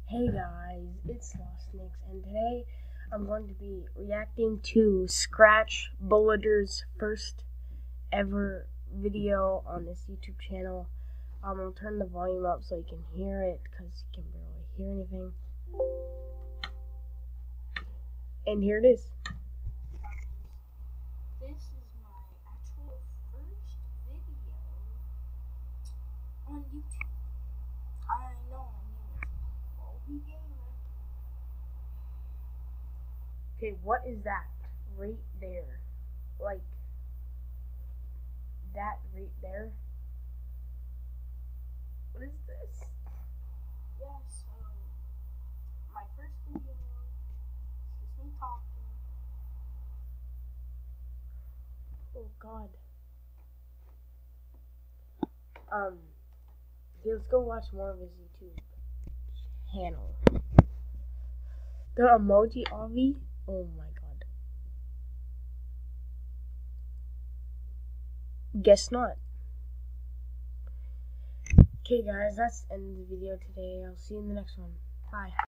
Hey guys, it's Lost Nicks, and today I'm going to be reacting to Scratch Buliders' first ever video on this YouTube channel. I'll turn the volume up so you can hear it, because you can barely hear anything. And here it is. This is my actual first video on YouTube. I know I'm new as a Bulby gamer. Okay, what is that right there? Like, that right there? What is this? Yeah, so my first video is just me talking. Oh god. Okay, let's go watch more of his YouTube channel. The emoji Avi? Oh my god. Guess not. Okay guys, that's the end of the video today. I'll see you in the next one. Bye.